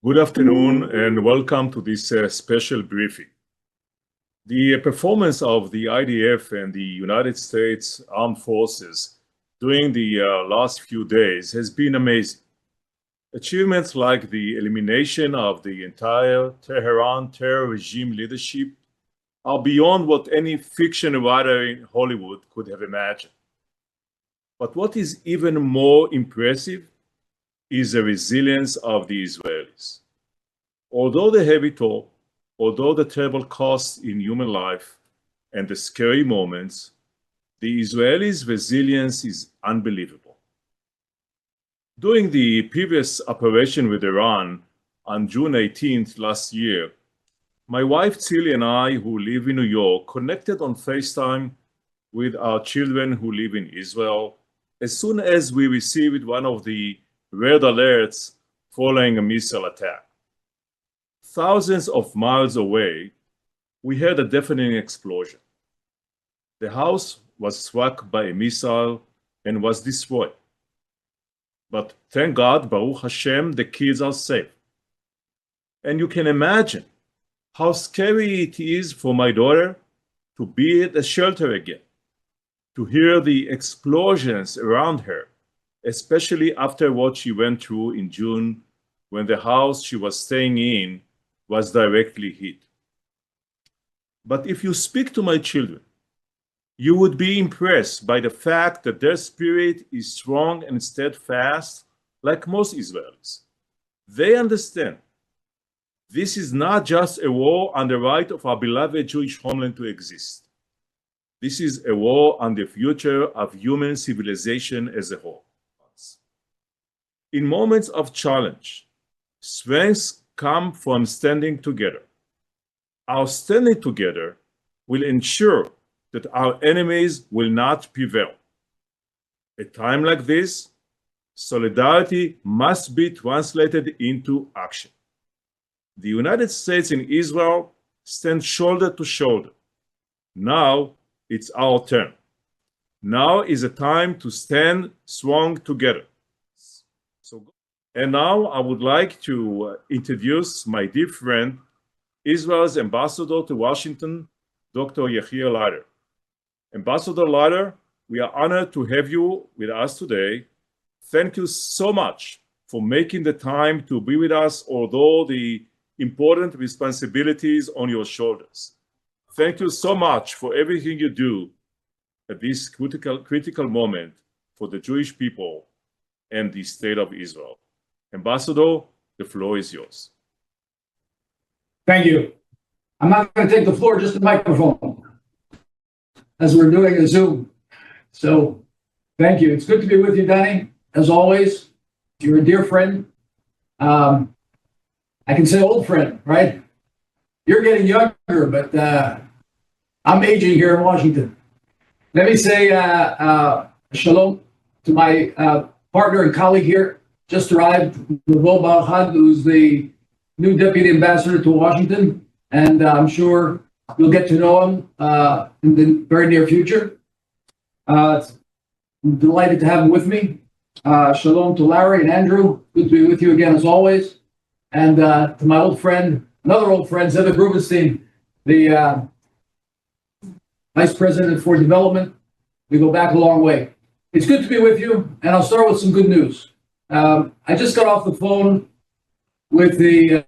Good afternoon and welcome to this special briefing. The performance of the IDF and the United States Armed Forces during the last few days has been amazing. Achievements like the elimination of the entire Tehran terror regime leadership are beyond what any fiction writer in Hollywood could have imagined. But what is even more impressive is the resilience of the Israelis. Although the heavy toll, although the terrible costs in human life and the scary moments, the Israelis' resilience is unbelievable. During the previous operation with Iran on June 18th last year, my wife Tzili and I, who live in New York, connected on FaceTime with our children who live in Israel as soon as we received one of the red alerts following a missile attack. Thousands of miles away, we heard a deafening explosion. The house was struck by a missile and was destroyed. But thank God, Baruch Hashem, the kids are safe. And you can imagine how scary it is for my daughter to be at the shelter again, to hear the explosions around her, especially after what she went through in June when the house she was staying in was directly hit. But if you speak to my children, you would be impressed by the fact that their spirit is strong and steadfast, like most Israelis. They understand this is not just a war on the right of our beloved Jewish homeland to exist. This is a war on the future of human civilization as a whole. In moments of challenge, strengths come from standing together. Our standing together will ensure that our enemies will not prevail. At a time like this, solidarity must be translated into action. The United States and Israel stand shoulder to shoulder. Now it's our turn. Now is a time to stand strong together. And now I would like to introduce my dear friend, Israel's ambassador to Washington, Dr. Yechiel Leiter. Ambassador Leiter, we are honored to have you with us today. Thank you so much for making the time to be with us, although the important responsibilities on your shoulders. Thank you so much for everything you do at this critical moment for the Jewish people and the state of Israel. Ambassador, the floor is yours. Thank you. I'm not going to take the floor, just the microphone, as we're doing a Zoom. So thank you. It's good to be with you, Dani, as always. You're a dear friend. I can say old friend, right? You're getting younger, but I'm aging here in Washington. Let me say shalom to my partner and colleague here, just arrived, Naveh Barhad, who's the new deputy ambassador to Washington, and I'm sure you'll get to know him in the very near future. I'm delighted to have him with me. Shalom to Larry and Andrew. Good to be with you again as always. And to my old friend, another old friend, Zev Grubenstein, the Vice President for Development. We go back a long way. It's good to be with you, and I'll start with some good news. I just got off the phone with the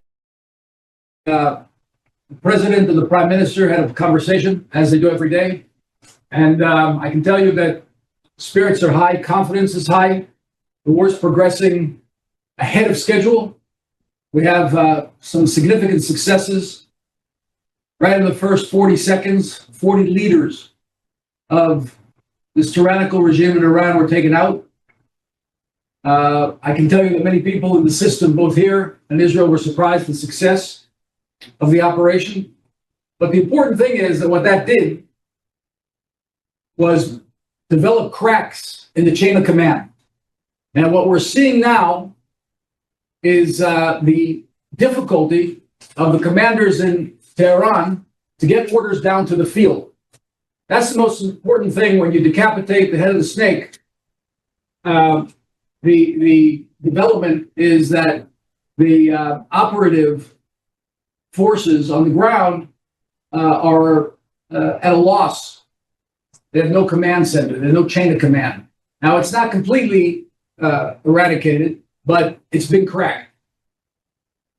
President and the Prime Minister, had a conversation, as they do every day. And I can tell you that spirits are high, confidence is high. The war's progressing ahead of schedule. We have some significant successes. Right in the first 40 seconds, 40 leaders of this tyrannical regime in Iran were taken out. I can tell you that many people in the system, both here and Israel, were surprised at the success of the operation. But the important thing is that what that did was develop cracks in the chain of command. And what we're seeing now is the difficulty of the commanders in Tehran to get orders down to the field. That's the most important thing when you decapitate the head of the snake. The development is that the operative forces on the ground are at a loss. They have no command center. There's no chain of command. Now, it's not completely eradicated, but it's been cracked.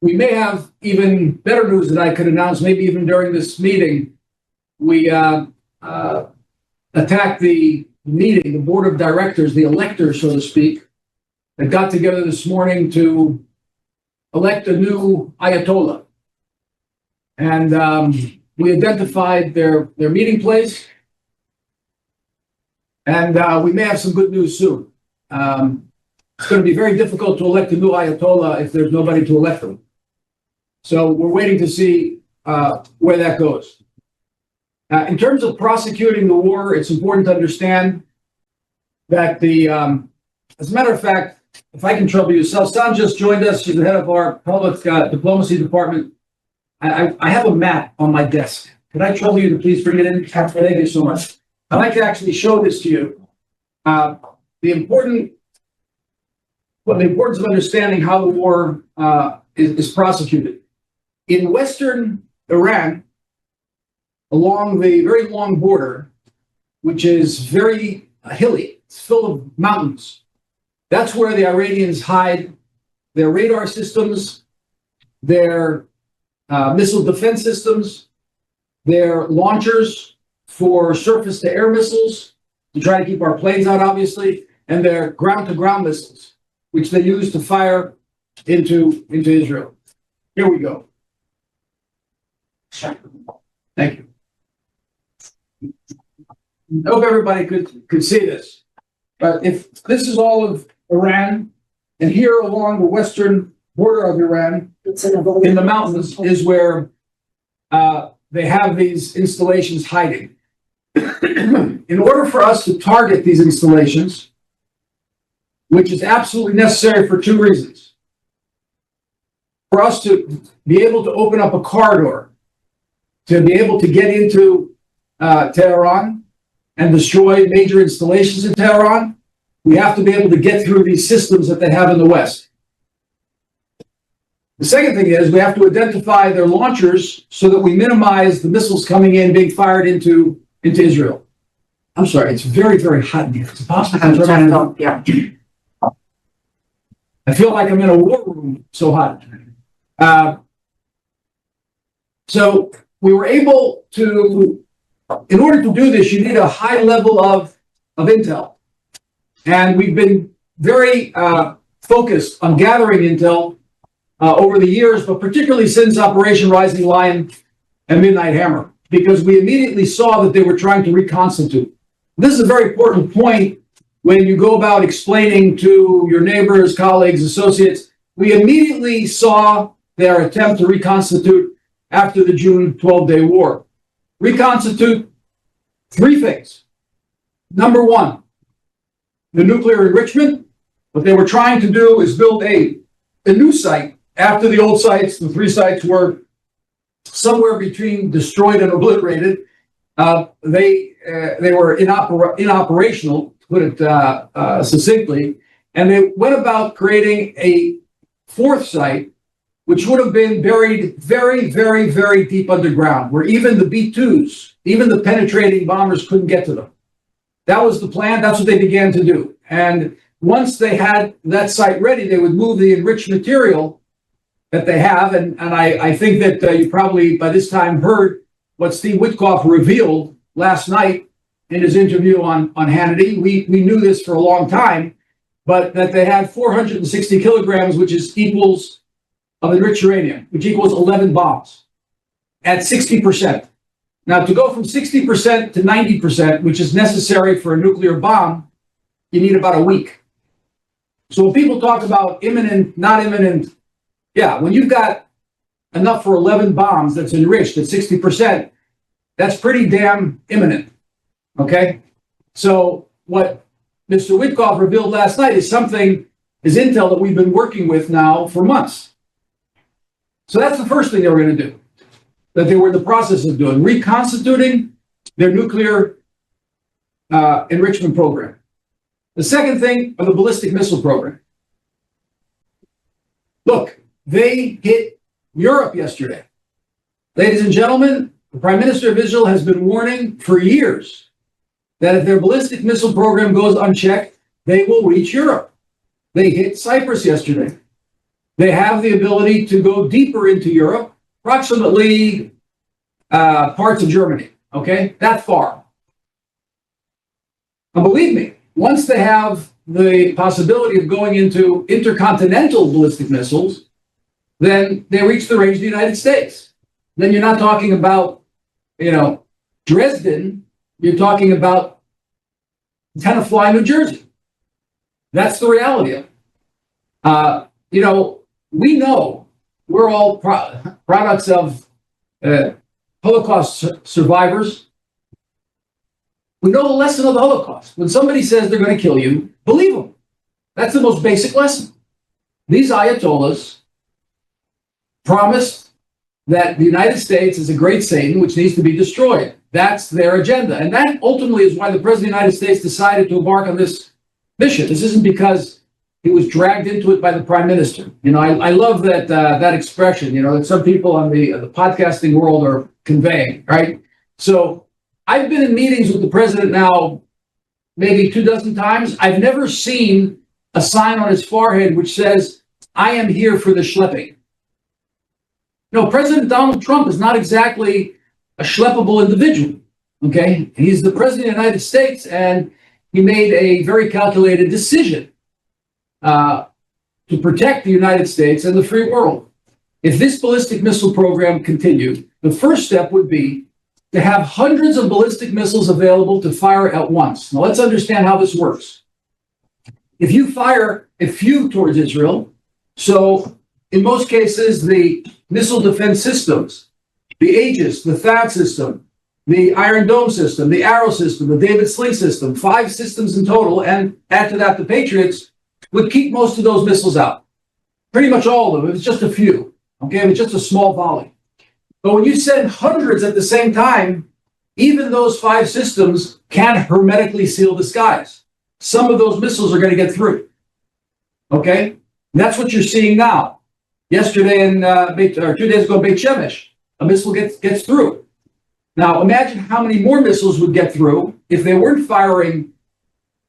We may have even better news that I could announce, maybe even during this meeting. We attacked the meeting, the board of directors, the electors, so to speak, that got together this morning to elect a new Ayatollah. And we identified their meeting place. And we may have some good news soon. It's going to be very difficult to elect a new Ayatollah if there's nobody to elect them. So we're waiting to see where that goes. In terms of prosecuting the war, it's important to understand that as a matter of fact, if I can trouble you, Salsan just joined us. She's the head of our public diplomacy department. I have a map on my desk. Could I trouble you to please bring it in? Thank you so much. I'd like to actually show this to you. The importance of understanding how the war is prosecuted. In Western Iran, along the very long border, which is very hilly, it's full of mountains. That's where the Iranians hide their radar systems, their missile defense systems, their launchers for surface-to-air missiles, to try to keep our planes out, obviously, and their ground-to-ground missiles, which they use to fire into Israel. Here we go. Thank you. I hope everybody could see this. But if this is all of Iran, and here along the western border of Iran, in the mountains, is where they have these installations hiding. In order for us to target these installations, which is absolutely necessary for two reasons. For us to be able to open up a corridor, to be able to get into Tehran and destroy major installations in Tehran, we have to be able to get through these systems that they have in the West. The second thing is we have to identify their launchers so that we minimize the missiles coming in, being fired into Israel. I'm sorry, it's very, very hot in here. It's impossible to turn on. Yeah. I feel like I'm in a war room, so hot. So we were able to, in order to do this, you need a high level of intel. And we've been very focused on gathering intel over the years, but particularly since Operation Rising Lion and Midnight Hammer, because we immediately saw that they were trying to reconstitute. This is a very important point when you go about explaining to your neighbors, colleagues, associates. We immediately saw their attempt to reconstitute after the June 12-day war. Reconstitute three things. Number one, the nuclear enrichment. What they were trying to do is build a new site after the old sites. The three sites were somewhere between destroyed and obliterated. They were inoperational, to put it succinctly, and they went about creating a fourth site, which would have been buried very, very, very deep underground, where even the B-2s, even the penetrating bombers couldn't get to them. That was the plan. That's what they began to do. And once they had that site ready, they would move the enriched material that they have. And I think that you probably by this time heard what Steve Witkoff revealed last night in his interview on Hannity. We knew this for a long time, but that they had 460 kilograms, which equals of enriched uranium, which equals 11 bombs at 60%. Now, to go from 60% to 90%, which is necessary for a nuclear bomb, you need about a week. So when people talk about imminent, not imminent, yeah, when you've got enough for 11 bombs that's enriched at 60%, that's pretty damn imminent, okay? So what Mr. Witkoff revealed last night is intel that we've been working with now for months. So that's the first thing they were going to do, that they were in the process of doing, reconstituting their nuclear enrichment program. The second thing are the ballistic missile program. Look, they hit Europe yesterday. Ladies and gentlemen, the Prime Minister of Israel has been warning for years that if their ballistic missile program goes unchecked, they will reach Europe. They hit Cyprus yesterday. They have the ability to go deeper into Europe, approximately parts of Germany, okay? That far. And believe me, once they have the possibility of going into intercontinental ballistic missiles, then they reach the range of the United States. Then you're not talking about, Dresden, you're talking about Tenafly, New Jersey. That's the reality of it. We know we're all products of Holocaust survivors. We know the lesson of the Holocaust. When somebody says they're going to kill you, believe them. That's the most basic lesson. These Ayatollahs promised that the United States is a great Satan which needs to be destroyed. That's their agenda. And that ultimately is why the President of the United States decided to embark on this mission. This isn't because he was dragged into it by the Prime Minister. I love that expression, that some people in the podcasting world are conveying, right? So I've been in meetings with the President now maybe 24 times. I've never seen a sign on his forehead which says, "I am here for the schlepping." President Donald Trump is not exactly a schleppable individual, okay? He's the President of the United States, and he made a very calculated decision to protect the United States and the free world. If this ballistic missile program continued, the first step would be to have hundreds of ballistic missiles available to fire at once. Now, let's understand how this works. If you fire a few towards Israel, so in most cases, the missile defense systems, the Aegis, the THAAD system, the Iron Dome system, the Arrow system, the David Sling system, 5 systems in total, and add to that the Patriots, would keep most of those missiles out. Pretty much all of them. It was just a few. Okay, it was just a small volley. But when you send hundreds at the same time, even those 5 systems can't hermetically seal the skies. Some of those missiles are going to get through. Okay? And that's what you're seeing now. Yesterday or 2 days ago in Beit Shemesh, a missile gets through. Now imagine how many more missiles would get through if they weren't firing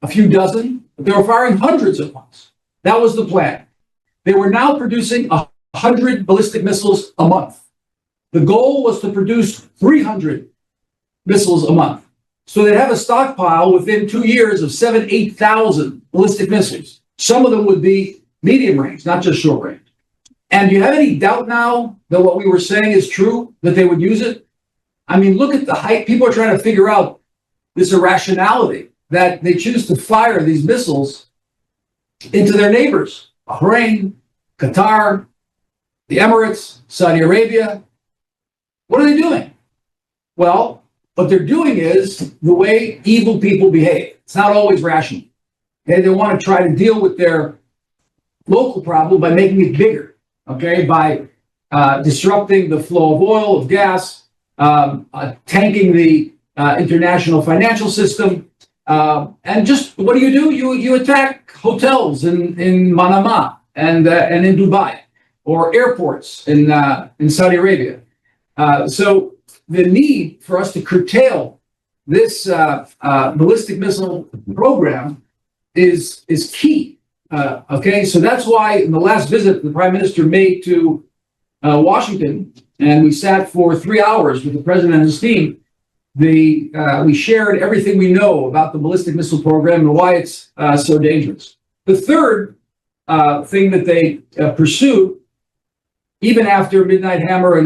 a few dozen, but they were firing hundreds at once. That was the plan. They were now producing 100 ballistic missiles a month. The goal was to produce 300 missiles a month. So they'd have a stockpile within 2 years of 8,000 ballistic missiles. Some of them would be medium range, not just short range. And do you have any doubt now that what we were saying is true, that they would use it? I mean, look at the height. People are trying to figure out this irrationality that they choose to fire these missiles into their neighbors. Bahrain, Qatar, the Emirates, Saudi Arabia. What are they doing? Well, what they're doing is the way evil people behave. It's not always rational. Okay? They want to try to deal with their local problem by making it bigger. Okay, by disrupting the flow of oil, of gas, tanking the international financial system, and just what do? You attack hotels in Manama and in Dubai, or airports in Saudi Arabia. So the need for us to curtail this ballistic missile program is key. Okay, so that's why in the last visit the Prime Minister made to Washington, and we sat for 3 hours with the President and his team, we shared everything we know about the ballistic missile program and why it's so dangerous. The third thing that they pursued, even after Midnight Hammer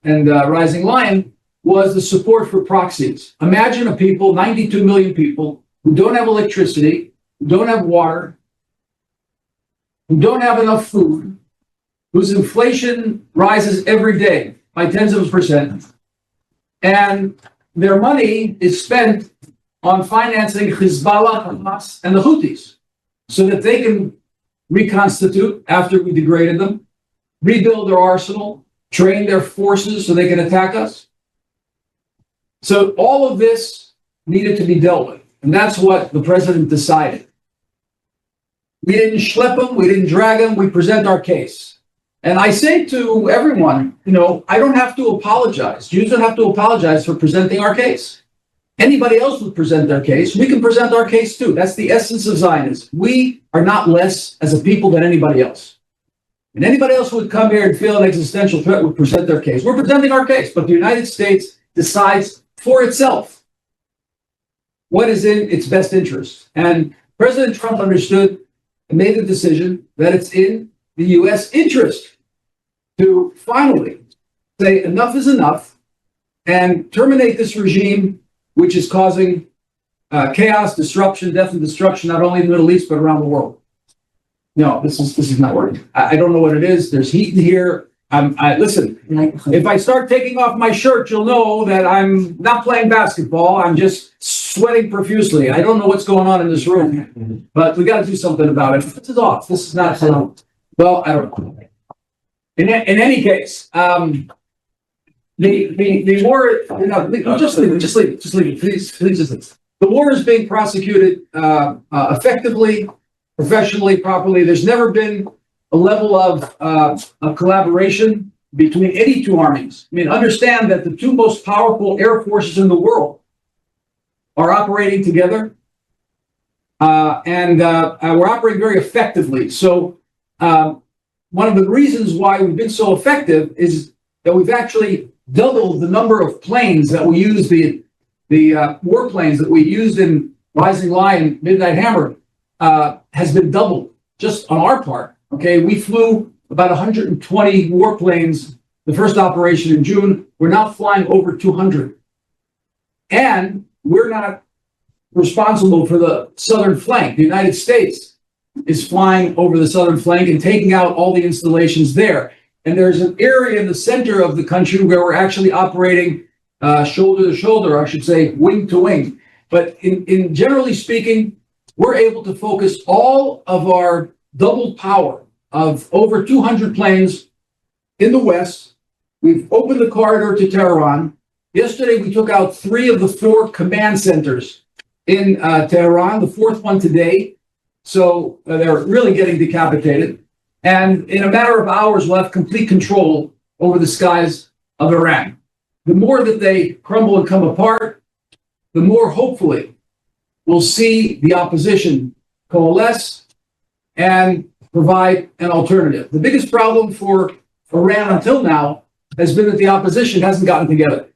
and Rising Lion, was the support for proxies. Imagine a people, 92 million people, who don't have electricity, who don't have water, who don't have enough food, whose inflation rises every day by tens of %, and their money is spent on financing Hezbollah, Hamas, and the Houthis, so that they can reconstitute after we degraded them, rebuild their arsenal, train their forces so they can attack us. So all of this needed to be dealt with, and that's what the President decided. We didn't schlep them, we didn't drag them, we present our case. And I say to everyone, I don't have to apologize. Jews don't have to apologize for presenting our case. Anybody else would present their case. We can present our case too. That's the essence of Zionism. We are not less as a people than anybody else. And anybody else who would come here and feel an existential threat would present their case. We're presenting our case, but the United States decides for itself what is in its best interest. And President Trump understood and made the decision that it's in the U.S. interest to finally say enough is enough and terminate this regime, which is causing chaos, disruption, death, and destruction, not only in the Middle East, but around the world. No, this is not working. I don't know what it is. There's heat in here. Listen, if I start taking off my shirt, you'll know that I'm not playing basketball. I'm just sweating profusely. I don't know what's going on in this room, but we got to do something about it. This is off. This is not, well, I don't know. In any case, the war, just leave it, please just leave it. The war is being prosecuted effectively, professionally, properly. There's never been a level of collaboration between any two armies. I mean, understand that the two most powerful air forces in the world are operating together, and we're operating very effectively. So one of the reasons why we've been so effective is that we've actually doubled the number of planes that we use, the warplanes that we used in Rising Lion, Midnight Hammer, has been doubled just on our part. Okay, we flew about 120 warplanes the first operation in June. We're now flying over 200. And we're not responsible for the southern flank. The United States is flying over the southern flank and taking out all the installations there. And there's an area in the center of the country where we're actually operating shoulder to shoulder, I should say, wing to wing. But in generally speaking, we're able to focus all of our doubled power of over 200 planes in the west. We've opened the corridor to Tehran. Yesterday, we took out 3 of the 4 command centers in Tehran, the 4th one today. So they're really getting decapitated. And in a matter of hours, we'll have complete control over the skies of Iran. The more that they crumble and come apart, the more hopefully we'll see the opposition coalesce and provide an alternative. The biggest problem for Iran until now has been that the opposition hasn't gotten together.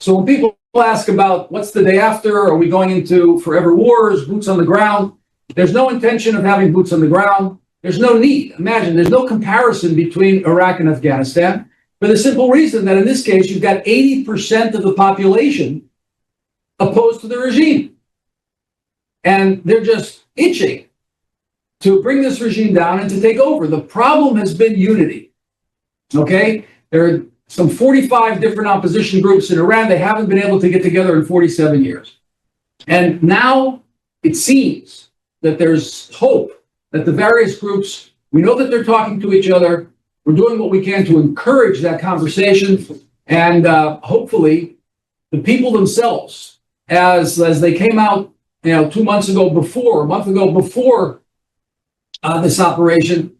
So when people ask about what's the day after, are we going into forever wars, boots on the ground, there's no intention of having boots on the ground. There's no need. Imagine, there's no comparison between Iraq and Afghanistan for the simple reason that in this case, you've got 80% of the population opposed to the regime. And they're just itching to bring this regime down and to take over. The problem has been unity. Okay? There are some 45 different opposition groups in Iran. They haven't been able to get together in 47 years. And now it seems that there's hope that the various groups, we know that they're talking to each other. We're doing what we can to encourage that conversation. And hopefully the people themselves, as they came out, 2 months ago before, a month ago before this operation,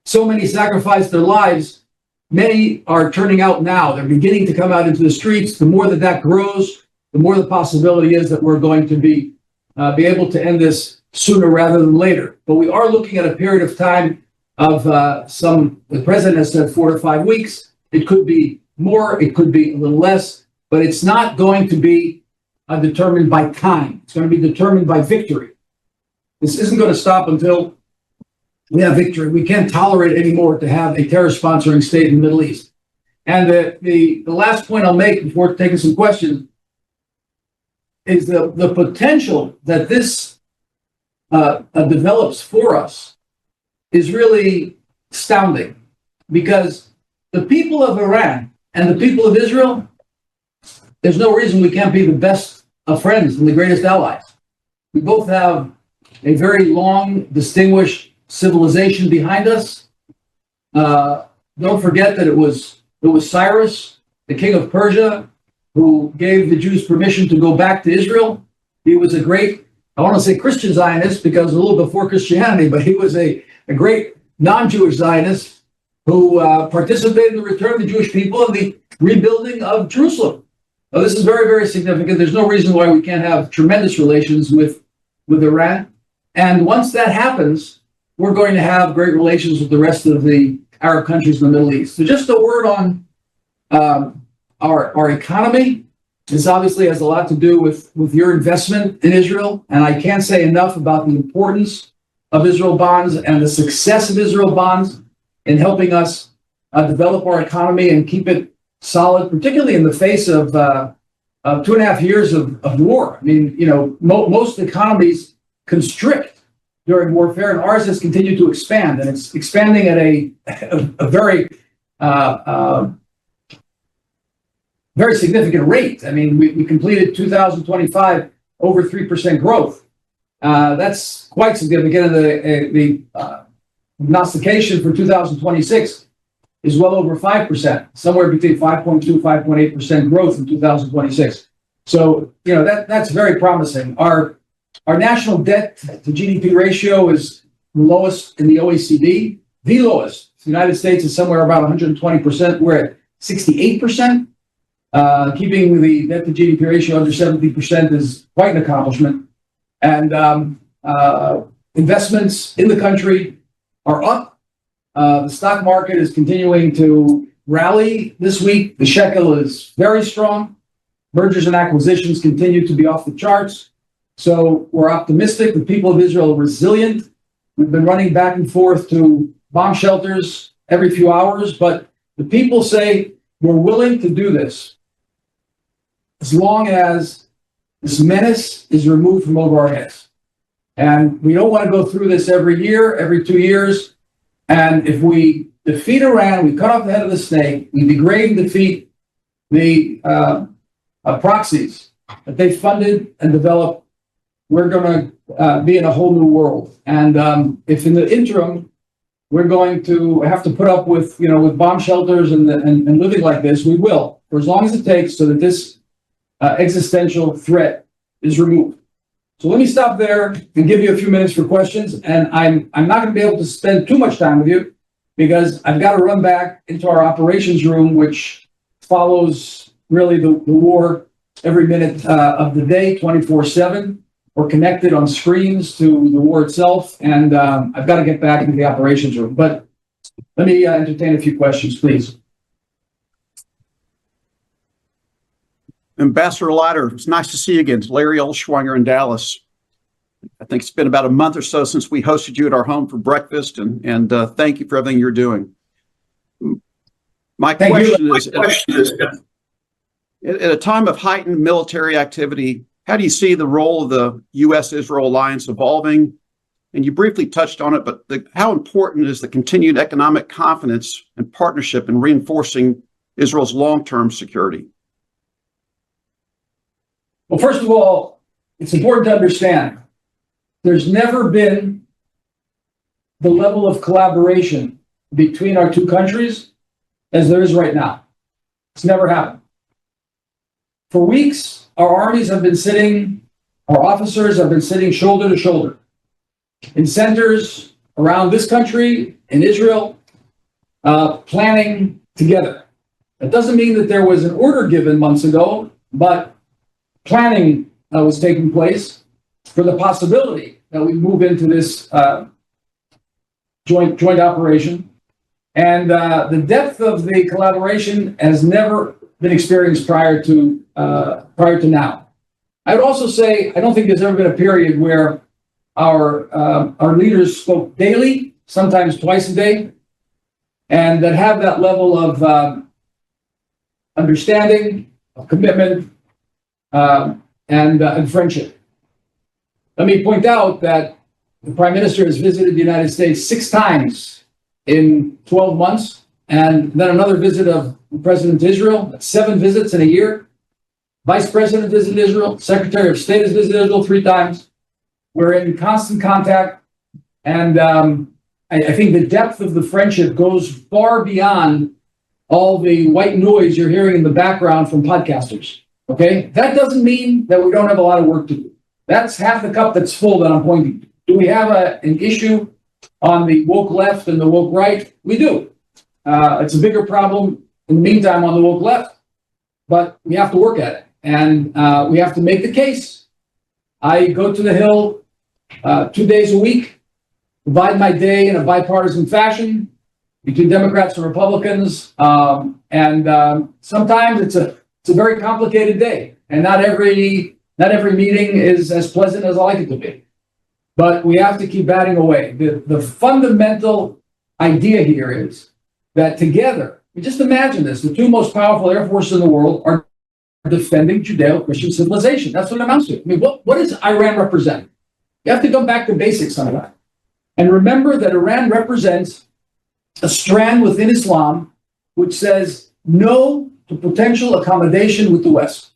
so many sacrificed their lives. Many are turning out now. They're beginning to come out into the streets. The more that grows, the more the possibility is that we're going to be able to end this sooner rather than later. But we are looking at a period of time of the president has said 4 to 5 weeks. It could be more, it could be a little less, but it's not going to be determined by time. It's going to be determined by victory. This isn't going to stop until we have victory. We can't tolerate anymore to have a terror sponsoring state in the Middle East. And the last point I'll make before taking some questions is the potential that this develops for us is really astounding, because the people of Iran and the people of Israel, there's no reason we can't be the best of friends and the greatest allies. We both have a very long, distinguished civilization behind us. Don't forget that it was Cyrus, the king of Persia, who gave the Jews permission to go back to Israel. He was a great, I want to say Christian Zionist because a little before Christianity, but he was a great non-Jewish Zionist. who participated in the return of the Jewish people and the rebuilding of Jerusalem. Now, this is very, very significant. There's no reason why we can't have tremendous relations with Iran. And once that happens, we're going to have great relations with the rest of the Arab countries in the Middle East. So just a word on our economy. This obviously has a lot to do with your investment in Israel. And I can't say enough about the importance of Israel bonds and the success of Israel bonds in helping us develop our economy and keep it solid, particularly in the face of 2.5 years of war. I mean, you know, most economies constrict during warfare, and ours has continued to expand, and it's expanding at a very very significant rate. I mean, we completed 2025 over 3% growth. That's quite significant. And the prognostication for 2026 is well over 5%, somewhere between 5.2, 5.8% growth in 2026. So, you know, that's very promising. Our national debt to GDP ratio is the lowest in the OECD, the lowest. The United States is somewhere about 120%. We're at 68%. Keeping the debt to GDP ratio under 70% is quite an accomplishment. And investments in the country are up. The stock market is continuing to rally this week. The shekel is very strong. Mergers and acquisitions continue to be off the charts. So we're optimistic. The people of Israel are resilient. We've been running back and forth to bomb shelters every few hours, but the people say we're willing to do this as long as this menace is removed from over our heads. And we don't want to go through this every year, every 2 years. And if we defeat Iran, we cut off the head of the snake, we degrade and defeat the proxies that they funded and developed, we're going to be in a whole new world. And if in the interim, we're going to have to put up with, you know, with bomb shelters and living like this, we will, for as long as it takes so that this existential threat is removed. So let me stop there and give you a few minutes for questions. And I'm not going to be able to spend too much time with you because I've got to run back into our operations room, which follows really the war every minute of the day, 24/7. We're connected on screens to the war itself. And I've got to get back into the operations room. But let me entertain a few questions, please. Ambassador Leiter, it's nice to see you again. It's Larry Olschwanger in Dallas. I think it's been about a month or so since we hosted you at our home for breakfast, and thank you for everything you're doing. My question is, at a time of heightened military activity, how do you see the role of the U.S.-Israel alliance evolving? And you briefly touched on it, but how important is the continued economic confidence and partnership in reinforcing Israel's long-term security? Well, first of all, it's important to understand there's never been the level of collaboration between our two countries as there is right now. It's never happened. For weeks, our armies have been sitting, our officers have been sitting shoulder to shoulder in centers around this country, in Israel, planning together. That doesn't mean that there was an order given months ago, but planning was taking place for the possibility that we move into this joint operation. And the depth of the collaboration has never been experienced prior to now. I would also say I don't think there's ever been a period where our leaders spoke daily, sometimes twice a day, and that have that level of understanding, of commitment, and friendship. Let me point out that the Prime Minister has visited the United States 6 times in 12 months, and then another visit of the President to Israel. That's 7 visits in a year. Vice President visited Israel. Secretary of State has visited Israel 3 times. We're in constant contact, and I think the depth of the friendship goes far beyond all the white noise you're hearing in the background from podcasters. Okay, that doesn't mean that we don't have a lot of work to do. That's half the cup that's full that I'm pointing to. Do we have an issue on the woke left and the woke right? We do. It's a bigger problem in the meantime on the woke left, but we have to work at it. And we have to make the case. I go to the Hill 2 days a week, divide my day in a bipartisan fashion between Democrats and Republicans. Sometimes it's a very complicated day, and not every meeting is as pleasant as I like it to be. But we have to keep batting away. The fundamental idea here is that together, just imagine this, the two most powerful air forces in the world are defending Judeo-Christian civilization. That's what it amounts to. I mean, what does Iran represent? You have to go back to basics on that. And remember that Iran represents a strand within Islam which says no to potential accommodation with the West.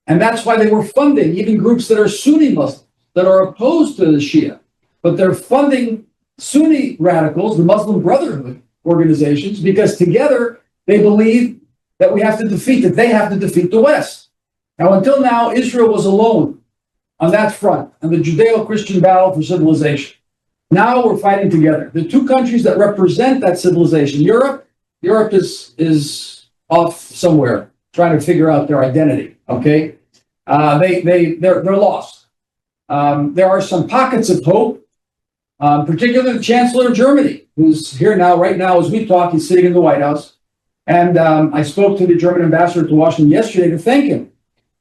And that's why they were funding even groups that are Sunni Muslims, that are opposed to the Shia, but they're funding Sunni radicals, the Muslim Brotherhood organizations, because together they believe that they have to defeat the West. Now, until now, Israel was alone on that front, on the Judeo-Christian battle for civilization. Now we're fighting together. The two countries that represent that civilization, Europe is off somewhere trying to figure out their identity. Okay, they're lost. There are some pockets of hope, particularly the Chancellor of Germany, who's here now, right now as we talk. He's sitting in the White House. And I spoke to the German ambassador to Washington yesterday to thank him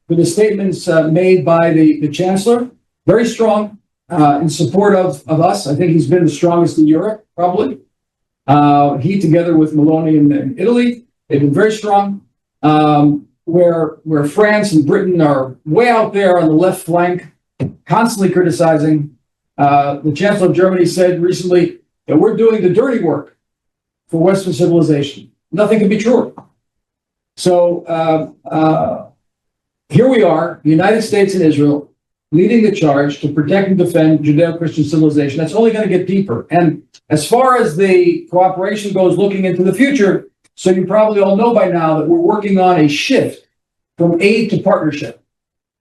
for the statements made by the Chancellor. Very strong in support of us. I think he's been the strongest in Europe, probably. He, together with Meloni in Italy, they've been very strong. Where France and Britain are way out there on the left flank, constantly criticizing. The Chancellor of Germany said recently that we're doing the dirty work for Western civilization. Nothing can be truer. So here we are, the United States and Israel, leading the charge to protect and defend Judeo-Christian civilization. That's only going to get deeper. And as far as the cooperation goes looking into the future, so you probably all know by now that we're working on a shift from aid to partnership.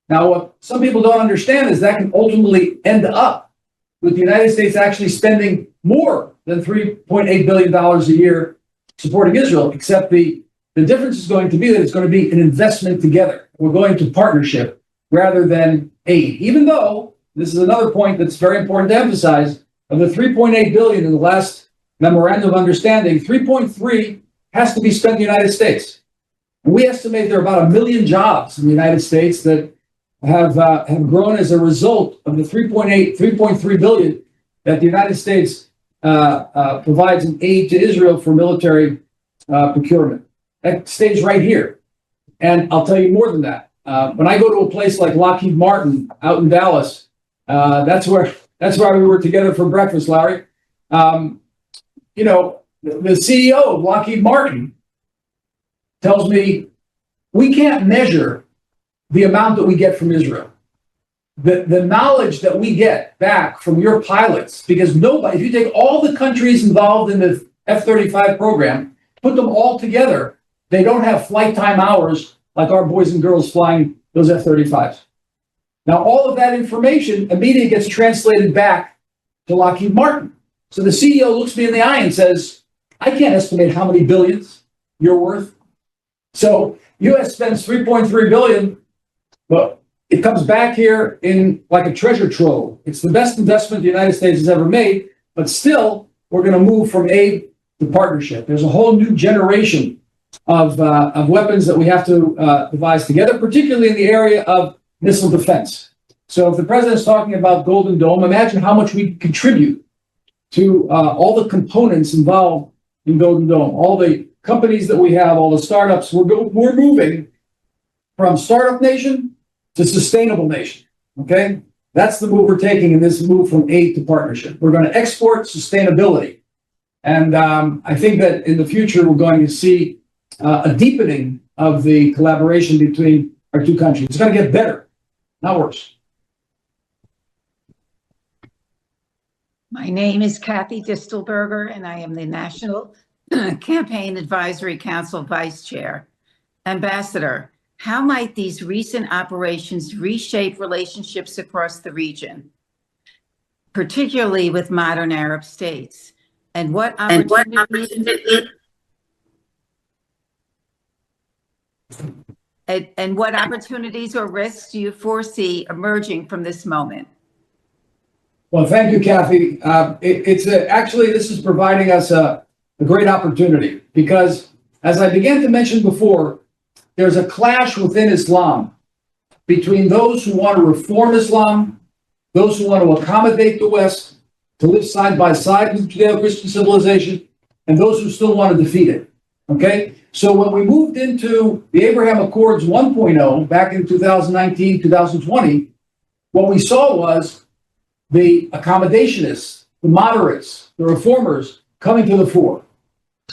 Now, what some people don't understand is that can ultimately end up with the United States actually spending more than $3.8 billion a year supporting Israel, except the difference is going to be that it's going to be an investment together. We're going to partnership rather than aid, even though this is another point that's very important to emphasize. Of the $3.8 billion in the last memorandum of understanding, 3.3 has to be spent in the United States. And we estimate there are about 1 million jobs in the United States that have grown as a result of the 3.3 billion that the United States provides in aid to Israel for military procurement. That stays right here. And I'll tell you more than that. When I go to a place like Lockheed Martin out in Dallas, that's where we were together for breakfast, Larry. You know, the CEO of Lockheed Martin tells me we can't measure the amount that we get from Israel. The knowledge that we get back from your pilots, because nobody, if you take all the countries involved in the F-35 program, put them all together, they don't have flight time hours like our boys and girls flying those F-35s. Now, all of that information immediately gets translated back to Lockheed Martin. So the CEO looks me in the eye and says, I can't estimate how many billions you're worth. So U.S. spends $3.3 billion, but it comes back here in like a treasure trove. It's the best investment the United States has ever made, but still, we're going to move from aid to partnership. There's a whole new generation of weapons that we have to devise together, particularly in the area of missile defense. So if the president's talking about Golden Dome, imagine how much we contribute to all the components involved in Golden Dome, all the companies that we have, all the startups. We're moving from startup nation to sustainable nation, okay? That's the move we're taking in this move from aid to partnership. We're going to export sustainability. And I think that in the future, we're going to see a deepening of the collaboration between our two countries. It's going to get better, not worse. My name is Kathy Distelberger, and I am the National Campaign Advisory Council Vice Chair. Ambassador, how might these recent operations reshape relationships across the region, particularly with modern Arab states? And what opportunities and what opportunities or risks do you foresee emerging from this moment? Well, thank you, Kathy. Actually, this is providing us a great opportunity because, as I began to mention before, there's a clash within Islam between those who want to reform Islam, those who want to accommodate the West, to live side by side with Judeo-Christian civilization, and those who still want to defeat it. Okay? So when we moved into the Abraham Accords 1.0 back in 2019, 2020, what we saw was the accommodationists, the moderates, the reformers coming to the fore.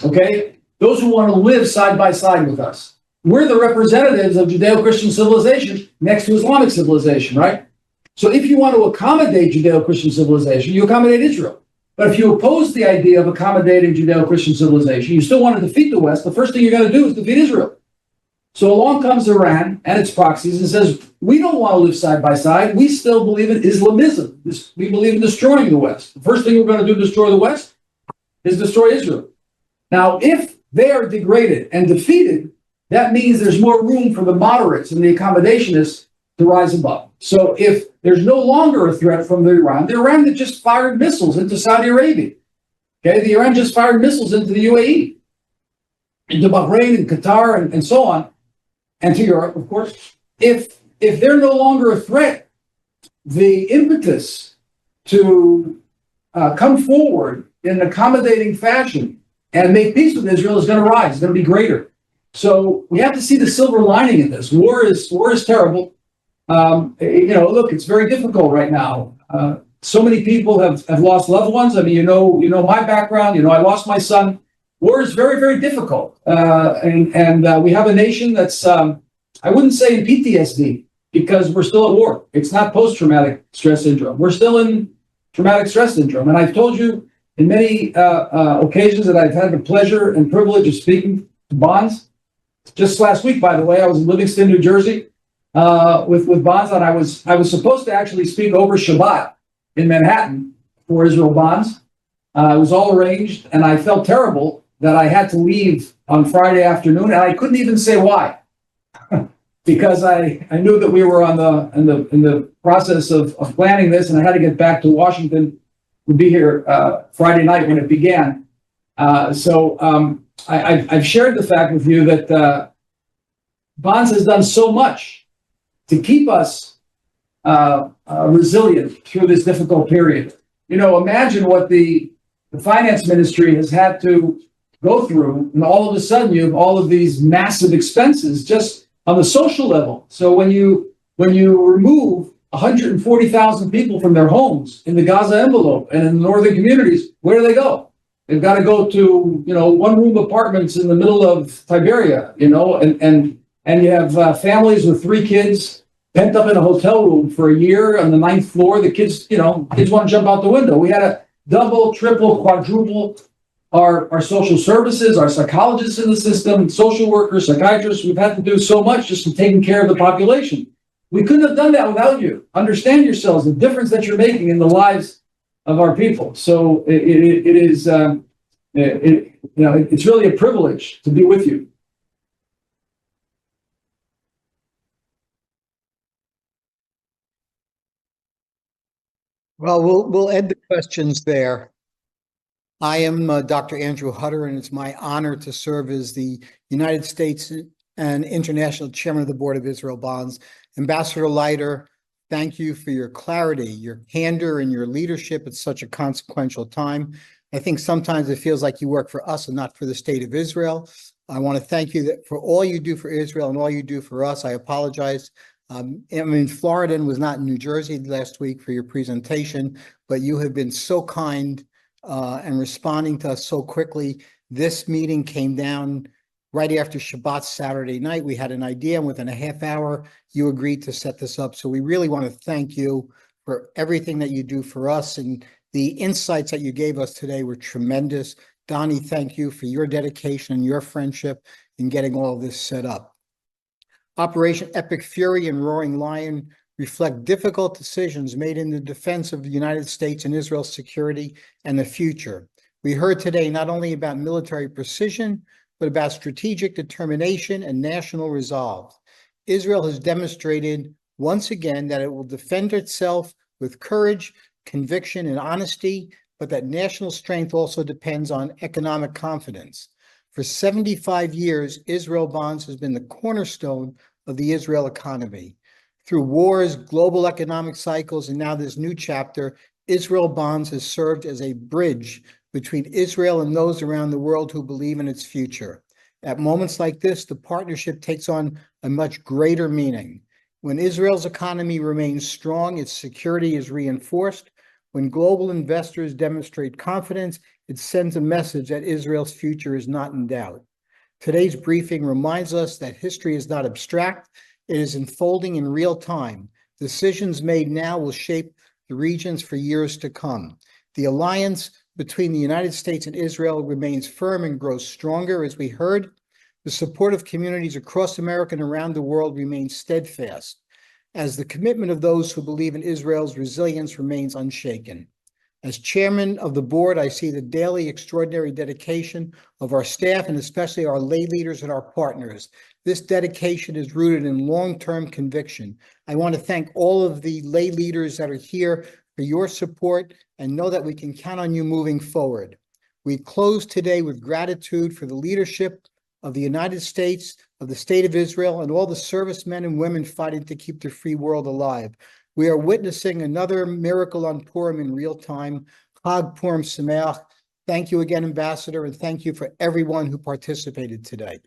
Okay? Those who want to live side by side with us. We're the representatives of Judeo-Christian civilization next to Islamic civilization, right? So if you want to accommodate Judeo-Christian civilization, you accommodate Israel. But if you oppose the idea of accommodating Judeo-Christian civilization, you still want to defeat the West, the first thing you're going to do is defeat Israel. So along comes Iran and its proxies and says, we don't want to live side by side. We still believe in Islamism. We believe in destroying the West. The first thing we're going to do to destroy the West is destroy Israel. Now, if they are degraded and defeated, that means there's more room for the moderates and the accommodationists to rise above. So if there's no longer a threat from the Iran that just fired missiles into Saudi Arabia. Okay, the Iran just fired missiles into the UAE, into Bahrain and Qatar and so on, and to Europe, of course. If they're no longer a threat, the impetus to come forward in an accommodating fashion and make peace with Israel is going to rise. It's going to be greater. So we have to see the silver lining in this. War is terrible. Look, it's very difficult right now. So many people have lost loved ones. I mean, you know my background. I lost my son. War is very, very difficult. And we have a nation that's, I wouldn't say in PTSD because we're still at war. It's not post-traumatic stress syndrome. We're still in traumatic stress syndrome. And I've told you in many occasions that I've had the pleasure and privilege of speaking to Bonds. Just last week, by the way, I was in Livingston, New Jersey, with Bonds, and I was supposed to actually speak over Shabbat in Manhattan for Israel Bonds. It was all arranged, and I felt terrible that I had to leave on Friday afternoon, and I couldn't even say why, because I knew that we were in the process of planning this, and I had to get back to Washington to be here Friday night when it began. I've shared the fact with you that Bonds has done so much to keep us resilient through this difficult period. Imagine what the finance ministry has had to go through, and all of a sudden you have all of these massive expenses just on the social level. So when you remove 140,000 people from their homes in the Gaza envelope and in the northern communities, where do they go? They've got to go to, one-room apartments in the middle of Tiberia, and you have families with 3 kids pent up in a hotel room for a year on the 9th floor. The kids want to jump out the window. We had to double, triple, quadruple our social services, our psychologists in the system, social workers, psychiatrists. We've had to do so much just in taking care of the population. We couldn't have done that without you. Understand yourselves, the difference that you're making in the lives of our people. So it's really a privilege to be with you. Well, we'll end the questions there. I am Dr. Andrew Hutter, and it's my honor to serve as the United States and International Chairman of the Board of Israel Bonds. Ambassador Leiter, thank you for your clarity, your candor, and your leadership at such a consequential time. I think sometimes it feels like you work for us and not for the state of Israel. I want to thank you for all you do for Israel and all you do for us. I apologize. Florida and was not in New Jersey last week for your presentation, but you have been so kind and responding to us so quickly. This meeting came down right after Shabbat Saturday night. We had an idea, and within a half hour, you agreed to set this up. So we really want to thank you for everything that you do for us, and the insights that you gave us today were tremendous. Dani, thank you for your dedication and your friendship in getting all of this set up. Operation Epic Fury and Roaring Lion reflect difficult decisions made in the defense of the United States and Israel's security and the future. We heard today not only about military precision, but about strategic determination and national resolve. Israel has demonstrated once again that it will defend itself with courage, conviction, and honesty, but that national strength also depends on economic confidence. For 75 years, Israel Bonds has been the cornerstone of the Israel economy. Through wars, global economic cycles, and now this new chapter, Israel Bonds has served as a bridge between Israel and those around the world who believe in its future. At moments like this, the partnership takes on a much greater meaning. When Israel's economy remains strong, its security is reinforced. When global investors demonstrate confidence, it sends a message that Israel's future is not in doubt. Today's briefing reminds us that history is not abstract. It is unfolding in real time. Decisions made now will shape the regions for years to come. The alliance between the United States and Israel remains firm and grows stronger, as we heard. The support of communities across America and around the world remains steadfast, as the commitment of those who believe in Israel's resilience remains unshaken. As chairman of the board, I see the daily extraordinary dedication of our staff and especially our lay leaders and our partners. This dedication is rooted in long-term conviction. I want to thank all of the lay leaders that are here for your support and know that we can count on you moving forward. We close today with gratitude for the leadership of the United States, of the State of Israel, and all the servicemen and women fighting to keep the free world alive. We are witnessing another miracle on Purim in real time. Chag Purim Sameach. Thank you again, Ambassador, and thank you for everyone who participated today.